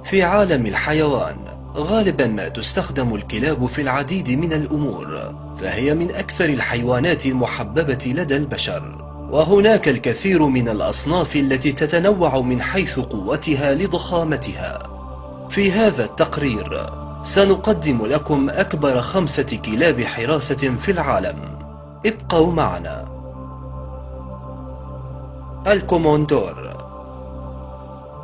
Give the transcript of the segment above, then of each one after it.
في عالم الحيوان غالبا ما تستخدم الكلاب في العديد من الأمور، فهي من أكثر الحيوانات المحببة لدى البشر، وهناك الكثير من الأصناف التي تتنوع من حيث قوتها لضخامتها. في هذا التقرير سنقدم لكم أكبر 5 كلاب حراسة في العالم. ابقوا معنا. الكوموندور.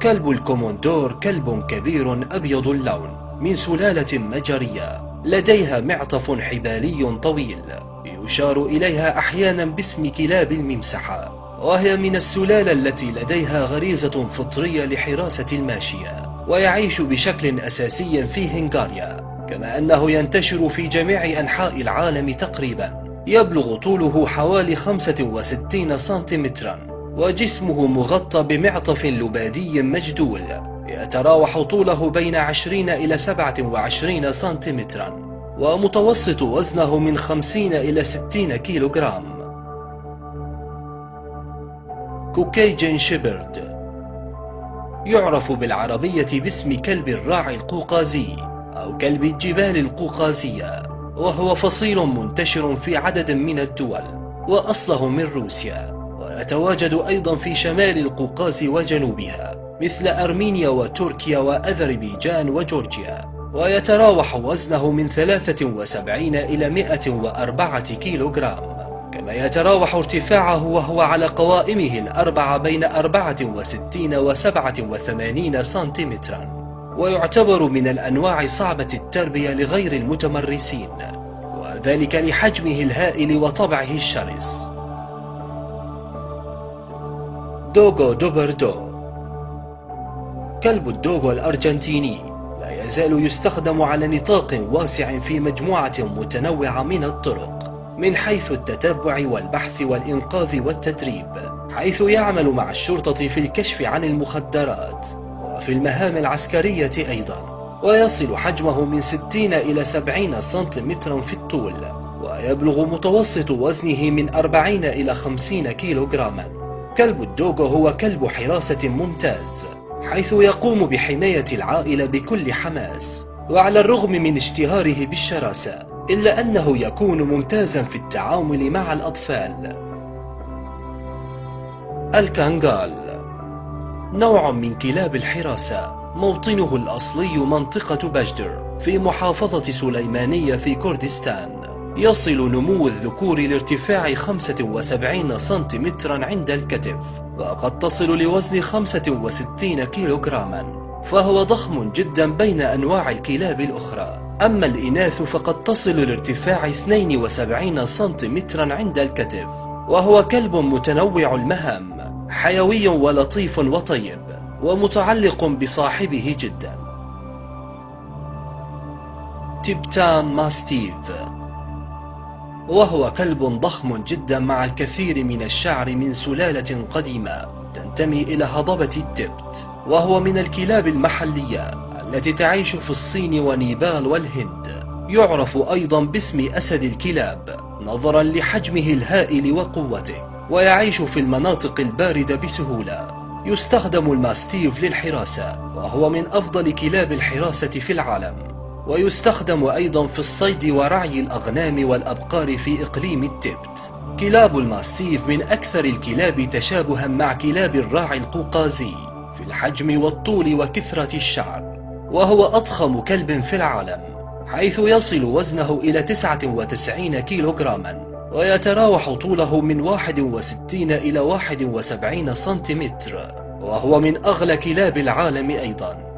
كلب الكوموندور كلب كبير أبيض اللون من سلالة مجرية، لديها معطف حبالي طويل يشار إليها أحيانا باسم كلاب الممسحة، وهي من السلالة التي لديها غريزة فطرية لحراسة الماشية، ويعيش بشكل أساسي في هنغاريا، كما أنه ينتشر في جميع أنحاء العالم تقريبا. يبلغ طوله حوالي 65 سنتيمترا، وجسمه مغطى بمعطف لبادي مجدول يتراوح طوله بين 20 إلى 27 سنتيمترا، ومتوسط وزنه من 50 إلى 60 كيلوغرام. كوكيجن شيبرد يعرف بالعربية باسم كلب الراعي القوقازي أو كلب الجبال القوقازية، وهو فصيل منتشر في عدد من الدول، وأصله من روسيا، ويتواجد أيضا في شمال القوقاز وجنوبها مثل أرمينيا وتركيا وأذربيجان وجورجيا، ويتراوح وزنه من 73 إلى 104 كيلوغرام، كما يتراوح ارتفاعه وهو على قوائمه ال4 بين 64 و 87 سنتيمترا، ويعتبر من الأنواع صعبة التربية لغير المتمرسين، وذلك لحجمه الهائل وطبعه الشرس. دوغو دوبردو. كلب الدوغو الأرجنتيني لا يزال يستخدم على نطاق واسع في مجموعة متنوعة من الطرق، من حيث التتبع والبحث والإنقاذ والتدريب، حيث يعمل مع الشرطة في الكشف عن المخدرات، وفي المهام العسكرية أيضا. ويصل حجمه من 60 إلى 70 سنتيمترا في الطول، ويبلغ متوسط وزنه من 40 إلى 50 كيلوغراما. كلب الدوغو هو كلب حراسة ممتاز، حيث يقوم بحماية العائلة بكل حماس، وعلى الرغم من اشتهاره بالشراسة إلا أنه يكون ممتازا في التعامل مع الأطفال. الكانغال نوع من كلاب الحراسة، موطنه الأصلي منطقة بجدر في محافظة سليمانية في كردستان. يصل نمو الذكور لارتفاع 75 سنتيمترا عند الكتف، وقد تصل لوزن 65 كيلوغراما، فهو ضخم جدا بين أنواع الكلاب الأخرى. أما الإناث فقد تصل لارتفاع 72 سنتيمترا عند الكتف، وهو كلب متنوع المهام، حيوي ولطيف وطيب، ومتعلق بصاحبه جدا. تيبتان ماستيف، وهو كلب ضخم جدا مع الكثير من الشعر من سلالة قديمة تنتمي إلى هضبة التبت، وهو من الكلاب المحلية التي تعيش في الصين ونيبال والهند. يعرف أيضا باسم أسد الكلاب نظرا لحجمه الهائل وقوته، ويعيش في المناطق الباردة بسهولة. يستخدم الماستيف للحراسة، وهو من أفضل كلاب الحراسة في العالم، ويستخدم أيضا في الصيد ورعي الأغنام والأبقار في إقليم التبت. كلاب الماستيف من أكثر الكلاب تشابها مع كلاب الراعي القوقازي في الحجم والطول وكثرة الشعر، وهو أضخم كلب في العالم، حيث يصل وزنه إلى 99 كيلوغراما، ويتراوح طوله من 61 إلى 71 سنتيمتر، وهو من أغلى كلاب العالم أيضا.